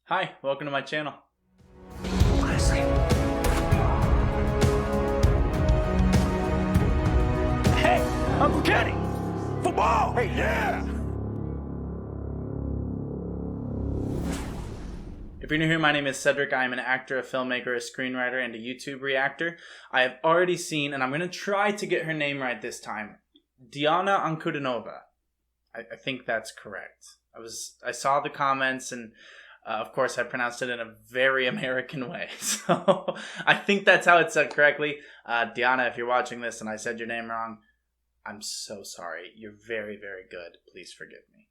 Hi, welcome to my channel. Honestly. Hey, Uncle Kenny! Football! Hey, yeah! If you're new here, my name is Cedric. I am an actor, a filmmaker, a screenwriter, and a YouTube reactor. I have already seen, and I'm going to try to get her name right this time, Diana Ankudinova. I think that's correct. I saw the comments, and of course I pronounced it in a very American way. So I think that's how it's said correctly. Diana, if you're watching this and I said your name wrong, I'm so sorry. You're very, very good. Please forgive me.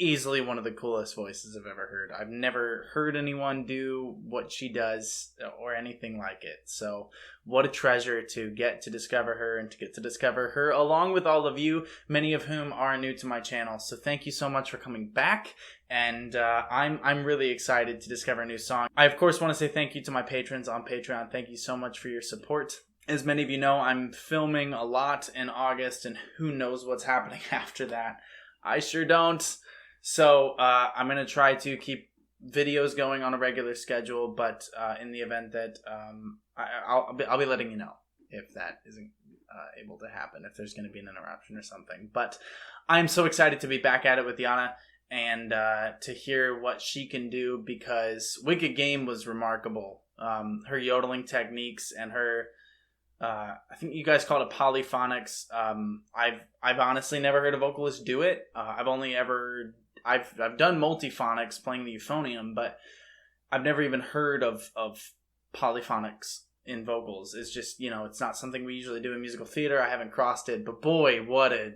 Easily one of the coolest voices I've ever heard. I've never heard anyone do what she does or anything like it. So what a treasure to get to discover her and to get to discover her along with all of you, many of whom are new to my channel. So thank you so much for coming back. And I'm really excited to discover a new song. I, of course, want to say thank you to my patrons on Patreon. Thank you so much for your support. As many of you know, I'm filming a lot in August, and who knows what's happening after that. I sure don't. So I'm going to try to keep videos going on a regular schedule, but in the event that I'll be letting you know if that isn't able to happen, if there's going to be an interruption or something. But I'm so excited to be back at it with Diana and to hear what she can do, because Wicked Game was remarkable. Her yodeling techniques and her... I think you guys call it polyphonics. I've honestly never heard a vocalist do it. I've done multiphonics playing the euphonium, but I've never even heard of polyphonics in vocals. It's just, it's not something we usually do in musical theater. I haven't crossed it, but boy, what a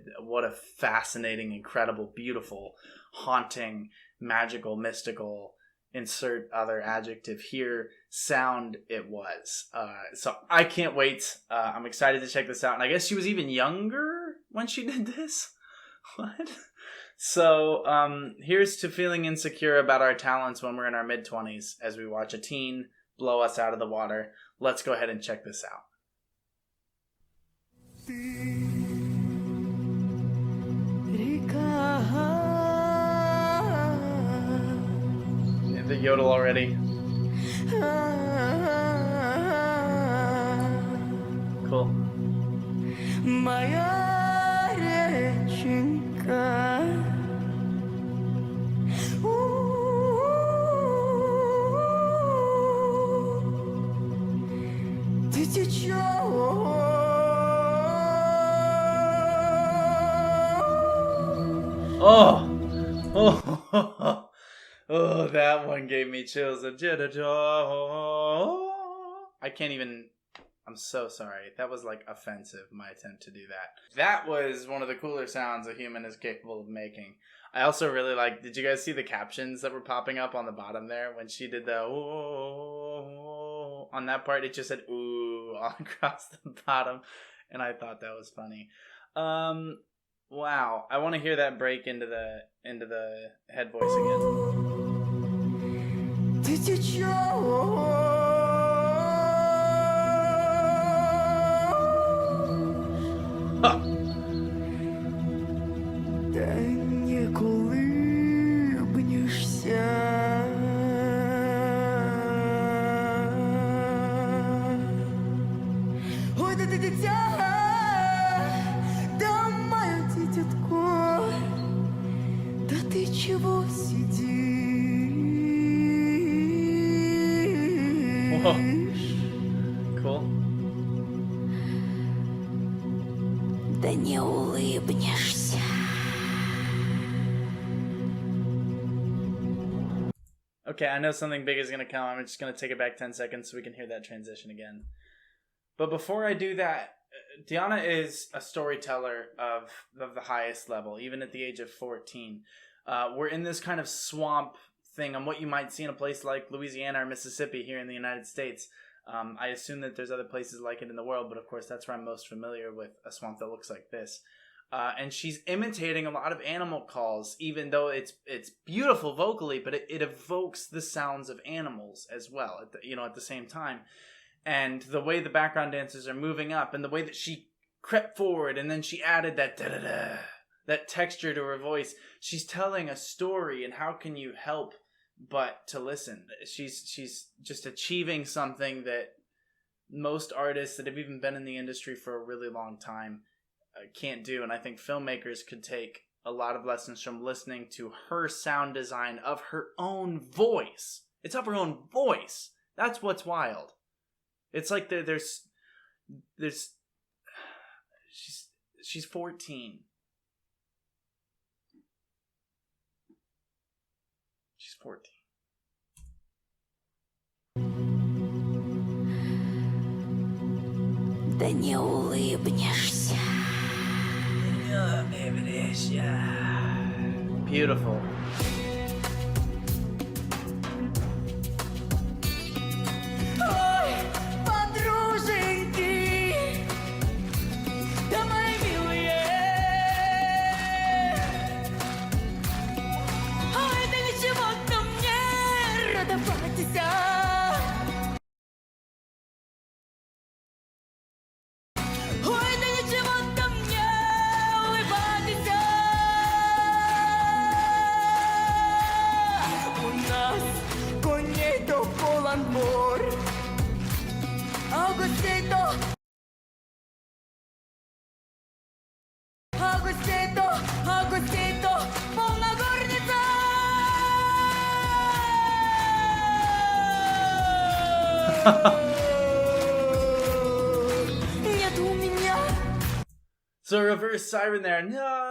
fascinating, incredible, beautiful, haunting, magical, mystical, insert other adjective here, sound it was. So I can't wait. I'm excited to check this out. And I guess she was even younger when she did this. What? So here's to feeling insecure about our talents when we're in our mid-20s as we watch a teen blow us out of the water. Let's go ahead and check this out. The yodel already. Cool. Моя Rechenka. Ты течешь. Oh, that one gave me chills. I can't even... I'm so sorry. That was like offensive, my attempt to do that. That was one of the cooler sounds a human is capable of making. I also really like... Did you guys see the captions that were popping up on the bottom there? When she did the ooh, on that part, it just said ooh all across the bottom. And I thought that was funny. Wow. I want to hear that break into the head voice again. Ты течешь. Да не улыбнешься. Ой, да ты дитя, да мое дитятко, да ты чего сидишь? Cool. Да не улыбнешься. Okay, I know something big is going to come. I'm just going to take it back 10 seconds so we can hear that transition again. But before I do that, Diana is a storyteller of the highest level, even at the age of 14. We're in this kind of swamp thing on what you might see in a place like Louisiana or Mississippi here in the United States. I assume that there's other places like it in the world, but of course that's where I'm most familiar with a swamp that looks like this. And she's imitating a lot of animal calls, even though it's beautiful vocally, but it evokes the sounds of animals as well at the same time. And the way the background dancers are moving up, and the way that she crept forward, and then she added that da-da-da, that texture to her voice. She's telling a story, and how can you help but to listen. She's just achieving something that most artists that have even been in the industry for a really long time can't do. And I think filmmakers could take a lot of lessons from listening to her sound design of her own voice. It's of her own voice. That's what's wild. It's like there's she's 14. She's 14. Да не улыбнешься. Beautiful. Ой, подруженьки, да мои милые. Ой, да ничего-то мне радоваться. Ой, да ничего-то мне улыбаться. У нас коней-то полон двор, а гостей-то полна горница. Нет у меня. So reverse siren there. No.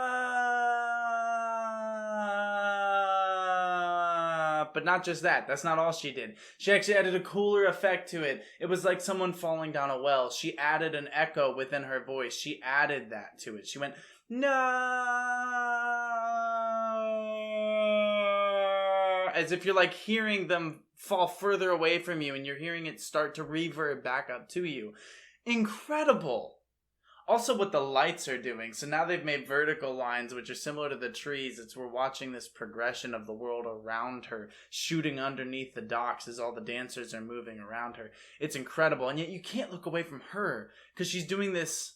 But not just that. That's not all she did. She actually added a cooler effect to it. It was like someone falling down a well. She added an echo within her voice. She added that to it. She went, no. As if you're like hearing them fall further away from you and you're hearing it start to reverb back up to you. Incredible. Also what the lights are doing. So now they've made vertical lines which are similar to the trees. We're watching this progression of the world around her, shooting underneath the docks as all the dancers are moving around her. It's incredible. And yet you can't look away from her because she's doing this.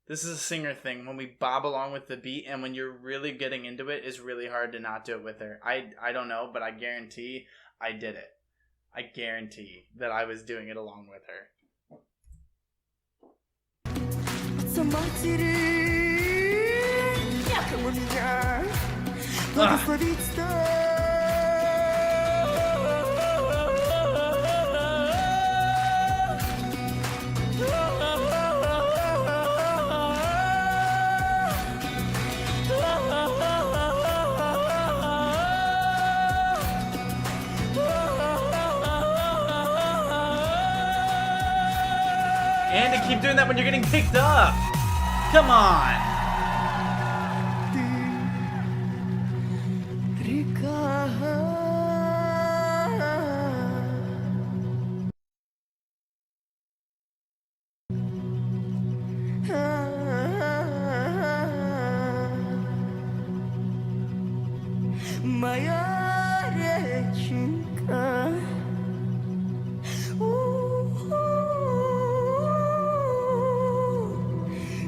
This is a singer thing. When we bob along with the beat and when you're really getting into it, it's really hard to not do it with her. I don't know, but I guarantee I did it. I guarantee that I was doing it along with her. Матери, некому меня благословить-то. And to keep doing that when you're getting picked up. Come on. Моя реченька.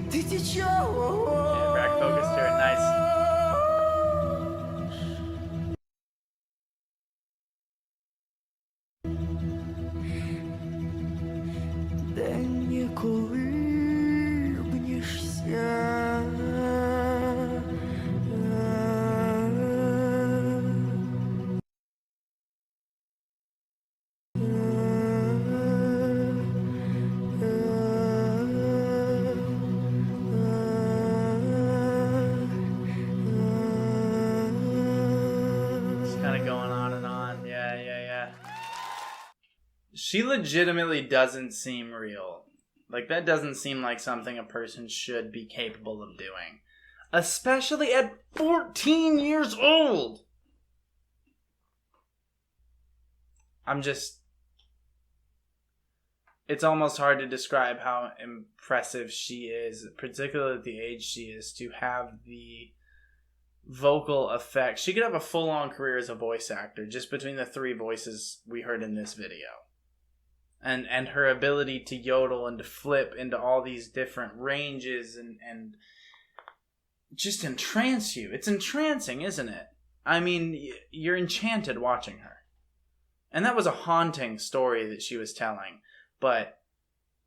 Ты течешь. Yeah, back focus to it. Nice. Да не улыбнешься. She legitimately doesn't seem real. Like, that doesn't seem like something a person should be capable of doing. Especially at 14 years old! It's almost hard to describe how impressive she is, particularly at the age she is, to have the vocal effect. She could have a full-on career as a voice actor, just between the 3 voices we heard in this video. And her ability to yodel and to flip into all these different ranges and just entrance you. It's entrancing, isn't it? I mean, you're enchanted watching her. And that was a haunting story that she was telling. But,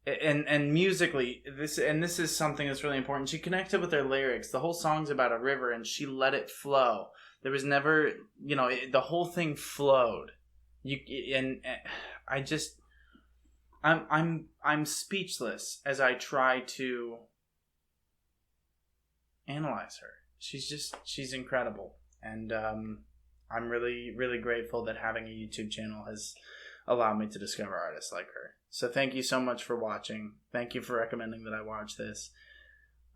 and musically, this is something that's really important. She connected with her lyrics. The whole song's about a river, and she let it flow. There was never, the whole thing flowed. I'm speechless as I try to analyze her. She's incredible. And I'm really, really grateful that having a YouTube channel has allowed me to discover artists like her. So thank you so much for watching. Thank you for recommending that I watch this.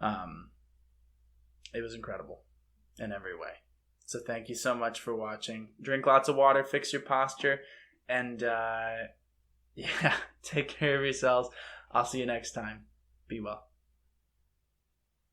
It was incredible in every way. So thank you so much for watching. Drink lots of water, fix your posture, and take care of yourselves. I'll see you next time. Be well.